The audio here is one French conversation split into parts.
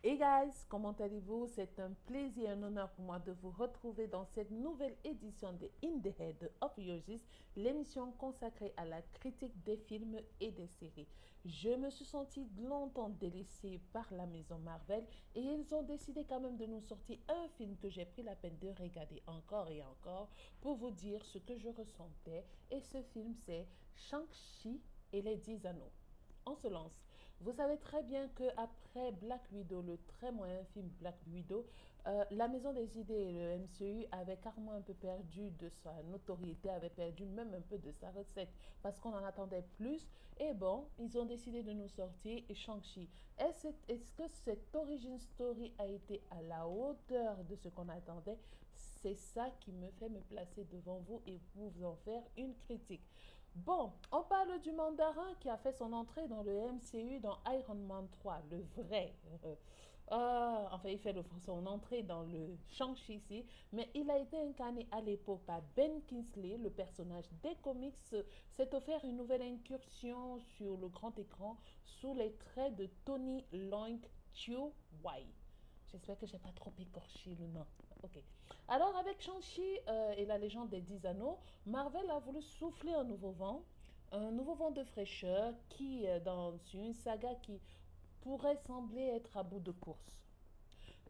Hey guys, comment allez-vous? C'est un plaisir et un honneur pour moi de vous retrouver dans cette nouvelle édition de In the Head of Yogis, l'émission consacrée à la critique des films et des séries. Je me suis sentie longtemps délaissée par la maison Marvel et ils ont décidé quand même de nous sortir un film que j'ai pris la peine de regarder encore et encore pour vous dire ce que je ressentais. Et ce film, c'est Shang-Chi et les 10 anneaux. On se lance. Vous savez très bien qu'après Black Widow, le très moyen film Black Widow, la Maison des Idées et le MCU avaient carrément un peu perdu de sa notoriété, avaient perdu même un peu de sa recette parce qu'on en attendait plus. Et bon, ils ont décidé de nous sortir Shang-Chi. Est-ce que cette origin story a été à la hauteur de ce qu'on attendait? C'est ça qui me fait me placer devant vous et vous en faire une critique. Bon, on parle du mandarin qui a fait son entrée dans le MCU dans Iron Man 3, le vrai. Enfin, il fait son entrée dans le Shang-Chi ici, mais il a été incarné à l'époque par Ben Kingsley, le personnage des comics, s'est offert une nouvelle incursion sur le grand écran sous les traits de Tony Leung Chiu Wai. J'espère que je n'ai pas trop écorché le nom. Ok. Alors, avec Shang-Chi et la légende des 10 anneaux, Marvel a voulu souffler un nouveau vent de fraîcheur qui, dans une saga qui pourrait sembler être à bout de course.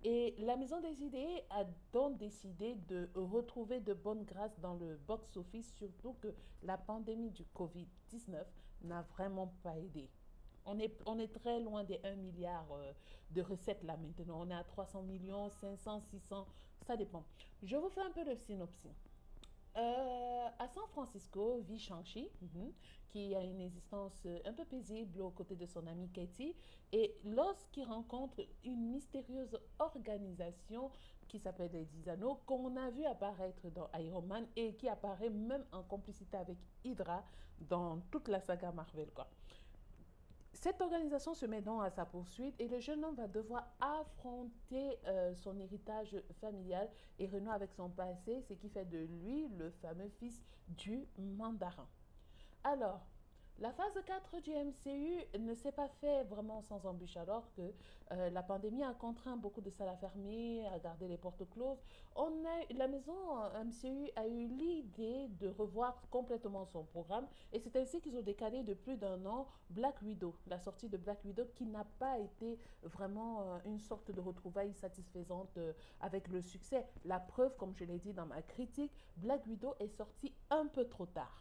Et la Maison des Idées a donc décidé de retrouver de bonnes grâces dans le box-office, surtout que la pandémie du Covid-19 n'a vraiment pas aidé. On est très loin des 1 milliard de recettes là maintenant. On est à 300 millions, 500, 600, ça dépend. Je vous fais un peu de synopsis. À San Francisco vit Shang-Chi, qui a une existence un peu paisible aux côtés de son amie Katie. Et lorsqu'il rencontre une mystérieuse organisation qui s'appelle les 10 Anneaux, qu'on a vu apparaître dans Iron Man et qui apparaît même en complicité avec Hydra dans toute la saga Marvel, quoi. Cette organisation se met donc à sa poursuite et le jeune homme va devoir affronter son héritage familial et renouer avec son passé, ce qui fait de lui le fameux fils du mandarin. Alors, la phase 4 du MCU ne s'est pas fait vraiment sans embûche alors que la pandémie a contraint beaucoup de salles à fermer, à garder les portes closes. La maison MCU a eu l'idée de revoir complètement son programme et c'est ainsi qu'ils ont décalé de plus d'un an Black Widow, la sortie de Black Widow qui n'a pas été vraiment une sorte de retrouvaille satisfaisante avec le succès. La preuve, comme je l'ai dit dans ma critique, Black Widow est sorti un peu trop tard.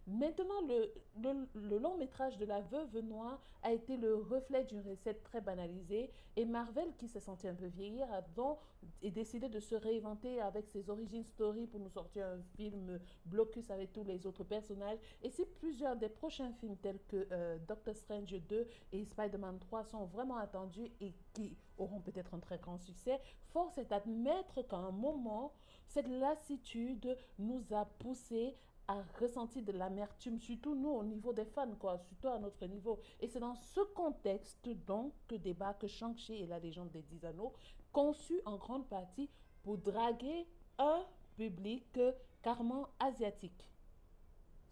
Maintenant, le long métrage de la Veuve Noire a été le reflet d'une recette très banalisée et Marvel, qui s'est senti un peu vieillir, a donc décidé de se réinventer avec ses origin story pour nous sortir un film blocus avec tous les autres personnages. Et si plusieurs des prochains films tels que Doctor Strange 2 et Spider-Man 3 sont vraiment attendus et qui auront peut-être un très grand succès, force est d'admettre qu'à un moment, cette lassitude nous a poussé à ressentir de l'amertume, surtout nous au niveau des fans, quoi, surtout à notre niveau. Et c'est dans ce contexte donc que débarque Shang-Chi et la légende des 10 anneaux, conçu en grande partie pour draguer un public carrément asiatique.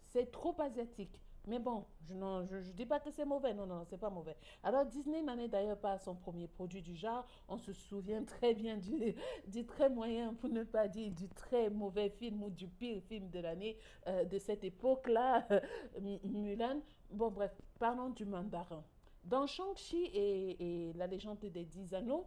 C'est trop asiatique. Mais bon, je dis pas que c'est mauvais. Non, non, c'est pas mauvais. Alors, Disney n'en est d'ailleurs pas à son premier produit du genre. On se souvient très bien du très moyen, pour ne pas dire du très mauvais film ou du pire film de l'année de cette époque-là, Mulan. Bon, bref, parlons du mandarin. Dans Shang-Chi et la légende des 10 anneaux,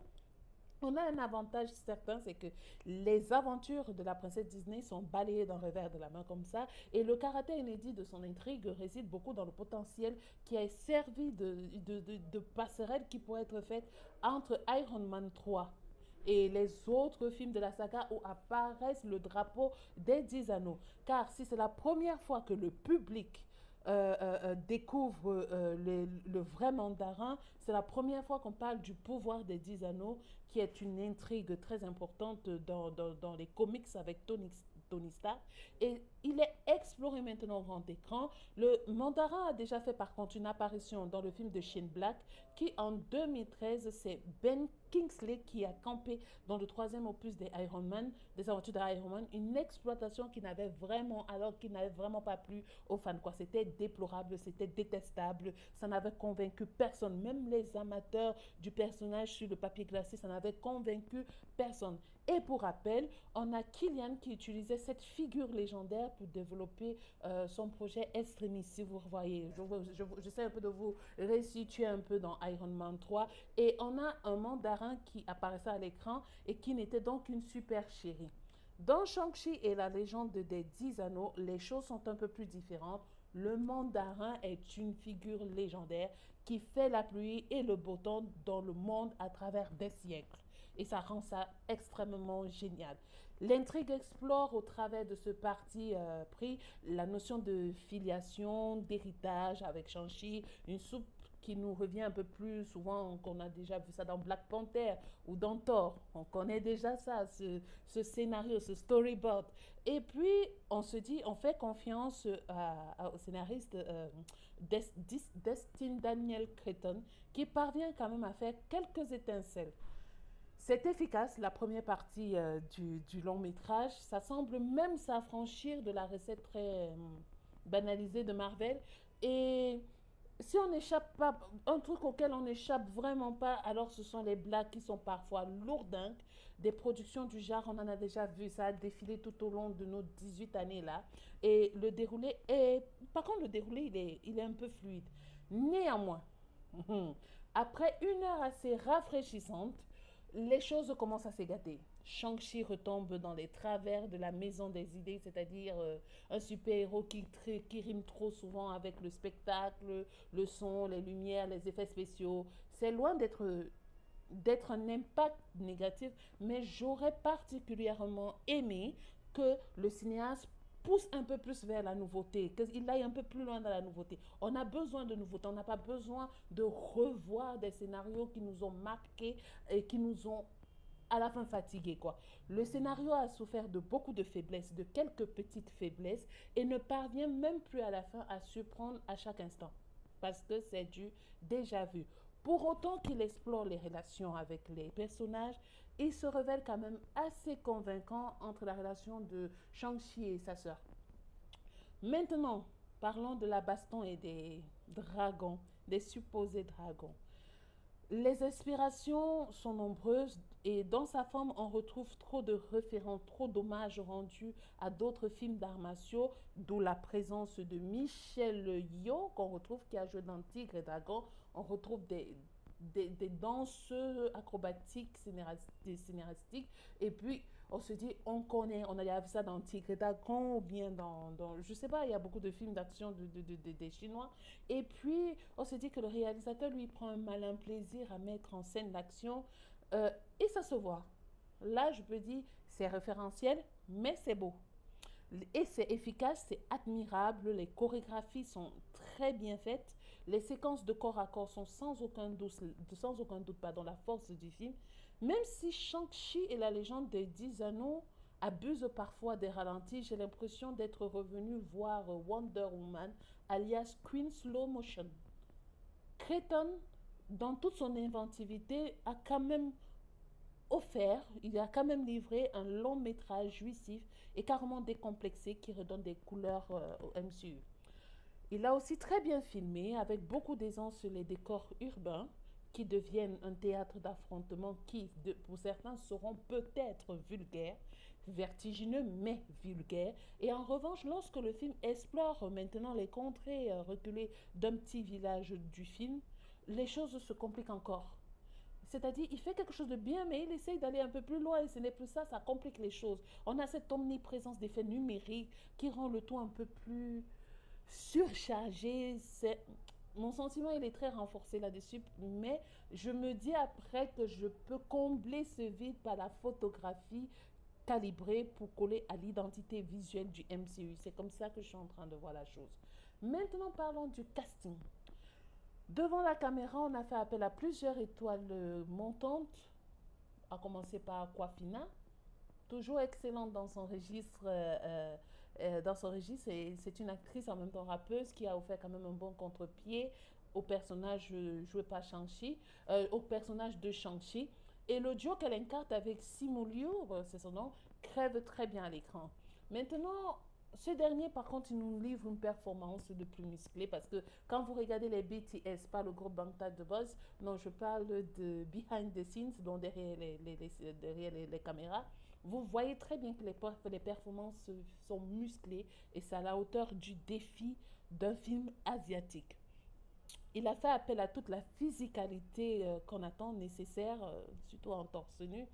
on a un avantage certain, c'est que les aventures de la princesse Disney sont balayées d'un revers de la main comme ça, et le caractère inédit de son intrigue réside beaucoup dans le potentiel qui a servi de passerelle qui pourrait être faite entre Iron Man 3 et les autres films de la saga où apparaissent le drapeau des 10 anneaux. Car si c'est la première fois que le public découvre le vrai mandarin. C'est la première fois qu'on parle du pouvoir des 10 anneaux, qui est une intrigue très importante dans les comics avec Tony Stark. Et il est exploré maintenant au grand écran. Le mandarin a déjà fait par contre une apparition dans le film de Shane Black, qui en 2013, c'est Ben Kingsley qui a campé dans le troisième opus des Iron Man, des aventures d'Iron Man, une exploitation qui n'avait vraiment, alors qui n'avait vraiment pas plu aux fans, quoi. C'était déplorable, c'était détestable, ça n'avait convaincu personne, même les amateurs du personnage sur le papier glacé, ça n'avait convaincu personne. Et pour rappel, on a Killian qui utilisait cette figure légendaire pour développer son projet Extremis, si vous voyez. J'essaie un peu de vous resituer un peu dans Iron Man 3. Et on a un mandarin qui apparaissait à l'écran et qui n'était donc une super chérie. Dans Shang-Chi et la légende des 10 anneaux, les choses sont un peu plus différentes. Le mandarin est une figure légendaire qui fait la pluie et le beau temps dans le monde à travers des siècles. Et ça rend ça extrêmement génial. L'intrigue explore au travers de ce parti pris la notion de filiation, d'héritage avec Shang-Chi, une soupe qui nous revient un peu plus souvent, qu'on a déjà vu ça dans Black Panther ou dans Thor. On connaît déjà ça, ce scénario, ce storyboard. Et puis, on se dit, on fait confiance au scénariste Destin Daniel Cretton, qui parvient quand même à faire quelques étincelles. C'est efficace, la première partie du long métrage. Ça semble même s'affranchir de la recette très banalisée de Marvel. Et si on n'échappe pas, un truc auquel on n'échappe vraiment pas, alors ce sont les blagues qui sont parfois lourdingues. Des productions du genre, on en a déjà vu, ça a défilé tout au long de nos 18 années là. Et le déroulé est, par contre le déroulé il est un peu fluide. Néanmoins, après une heure assez rafraîchissante, les choses commencent à s'égater. Shang-Chi retombe dans les travers de la maison des idées, c'est-à-dire un super-héros qui rime trop souvent avec le spectacle, le son, les lumières, les effets spéciaux. C'est loin d'être un impact négatif, mais j'aurais particulièrement aimé que le cinéaste pousse un peu plus vers la nouveauté, qu'il aille un peu plus loin dans la nouveauté. On a besoin de nouveauté, on n'a pas besoin de revoir des scénarios qui nous ont marqués et qui nous ont à la fin fatigués, quoi. Le scénario a souffert de beaucoup de faiblesses, de quelques petites faiblesses, et ne parvient même plus à la fin à surprendre à chaque instant, parce que c'est du déjà vu. Pour autant qu'il explore les relations avec les personnages, il se révèle quand même assez convaincant entre la relation de Shang-Chi et sa sœur. Maintenant, parlons de la baston et des dragons, des supposés dragons. Les inspirations sont nombreuses et dans sa forme, on retrouve trop de référents, trop d'hommages rendus à d'autres films d'arts martiaux, d'où la présence de Michel Yeoh, qu'on retrouve qui a joué dans Tigre et Dragon. On retrouve des danseurs acrobatiques, scénaristiques. Et puis, on se dit, on connaît, on a vu ça dans Tigre et Dragon ou bien je sais pas, il y a beaucoup de films d'action des Chinois. Et puis, on se dit que le réalisateur, lui, prend un malin plaisir à mettre en scène l'action et ça se voit. Là, je peux dire, c'est référentiel, mais c'est beau. Et c'est efficace, c'est admirable, les chorégraphies sont très bien faites, les séquences de corps à corps sont sans aucun doute pardon, la force du film, même si Shang-Chi et la légende des 10 anneaux abusent parfois des ralentis, j'ai l'impression d'être revenu voir Wonder Woman, alias Queen Slow Motion. Creighton, dans toute son inventivité, a quand même offert, il a quand même livré un long métrage jouissif et carrément décomplexé qui redonne des couleurs au MCU. Il a aussi très bien filmé avec beaucoup d'aisance sur les décors urbains qui deviennent un théâtre d'affrontement qui, pour certains, seront peut-être vulgaires, vertigineux mais vulgaires. Et en revanche, lorsque le film explore maintenant les contrées reculées d'un petit village du film, les choses se compliquent encore. C'est-à-dire, il fait quelque chose de bien, mais il essaye d'aller un peu plus loin et ce n'est plus ça, ça complique les choses. On a cette omniprésence d'effets numériques qui rend le tout un peu plus surchargé. Mon sentiment, il est très renforcé là-dessus, mais je me dis après que je peux combler ce vide par la photographie calibrée pour coller à l'identité visuelle du MCU. C'est comme ça que je suis en train de voir la chose. Maintenant, parlons du casting. Devant la caméra, on a fait appel à plusieurs étoiles montantes, à commencer par Aquafina, toujours excellente dans son registre dans son registre. C'est une actrice en même temps rappeuse qui a offert quand même un bon contre-pied au personnage joué par Shang-Chi, au personnage de Shang-Chi. Et le duo qu'elle incarne avec Simu Liu, c'est son nom, crève très bien à l'écran. Maintenant, ce dernier, par contre, il nous livre une performance de plus musclée parce que quand vous regardez les BTS, pas le groupe Bangtan de Boys, non, je parle de behind the scenes, donc derrière les caméras, vous voyez très bien que les performances sont musclées et c'est à la hauteur du défi d'un film asiatique. Il a fait appel à toute la physicalité qu'on attend nécessaire, surtout en torse nu,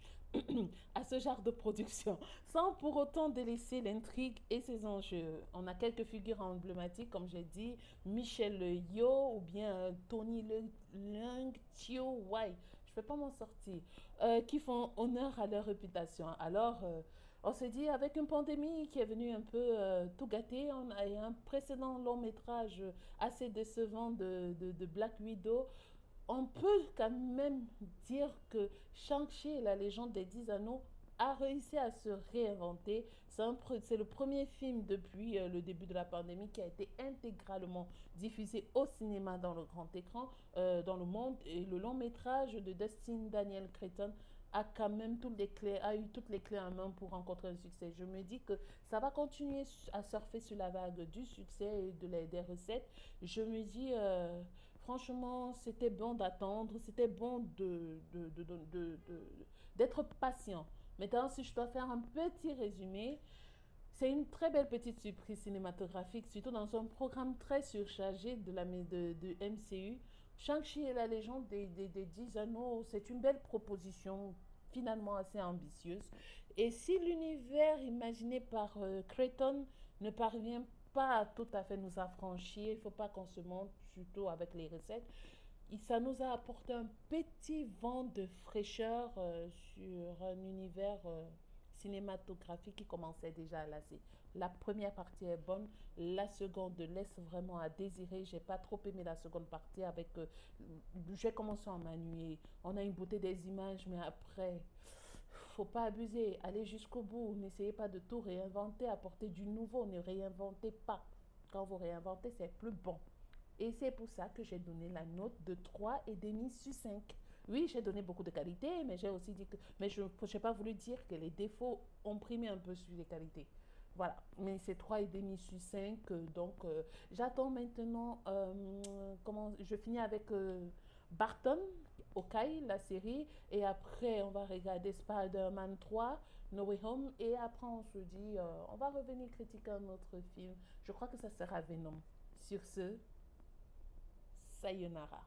à ce genre de production, sans pour autant délaisser l'intrigue et ses enjeux. On a quelques figures emblématiques, comme j'ai dit, Michel Yeoh ou bien Tony Leung Chiu Wai, je ne vais pas m'en sortir, qui font honneur à leur réputation. Alors, on se dit, avec une pandémie qui est venue un peu tout gâter, on a un précédent long métrage assez décevant de Black Widow, on peut quand même dire que Shang-Chi et la légende des 10 anneaux a réussi à se réinventer. C'est le premier film depuis le début de la pandémie qui a été intégralement diffusé au cinéma dans le grand écran dans le monde. Et le long métrage de Dustin Daniel Cretton a quand même toutes les clés, a eu toutes les clés en main pour rencontrer un succès. Je me dis que ça va continuer à surfer sur la vague du succès et des recettes. Je me dis, franchement, c'était bon d'attendre, c'était bon d'être patient. Maintenant, si je dois faire un petit résumé, c'est une très belle petite surprise cinématographique, surtout dans un programme très surchargé de MCU. Shang-Chi et la légende des 10 anneaux, c'est une belle proposition, finalement assez ambitieuse. Et si l'univers imaginé par Creighton ne parvient pas à tout à fait nous affranchir, il ne faut pas qu'on se monte, surtout avec les recettes, ça nous a apporté un petit vent de fraîcheur sur un univers cinématographique qui commençait déjà à lasser. La première partie est bonne, la seconde laisse vraiment à désirer. J'ai pas trop aimé la seconde partie avec. J'ai commencé à m'ennuyer. On a une beauté des images, mais après, faut pas abuser. Allez jusqu'au bout. N'essayez pas de tout réinventer, apporter du nouveau. Ne réinventez pas. Quand vous réinventez, c'est plus bon. Et c'est pour ça que j'ai donné la note de 3,5 sur 5. Oui, j'ai donné beaucoup de qualités, mais j'ai aussi dit que. Mais je n'ai pas voulu dire que les défauts ont primé un peu sur les qualités. Voilà, mais c'est 3,5 sur 5. Donc, j'attends maintenant. Comment, je finis avec Barton, Hawkeye, la série. Et après, on va regarder Spider-Man 3, No Way Home. Et après, on se dit, on va revenir critiquer un autre film. Je crois que ça sera Venom. Sur ce, sayonara.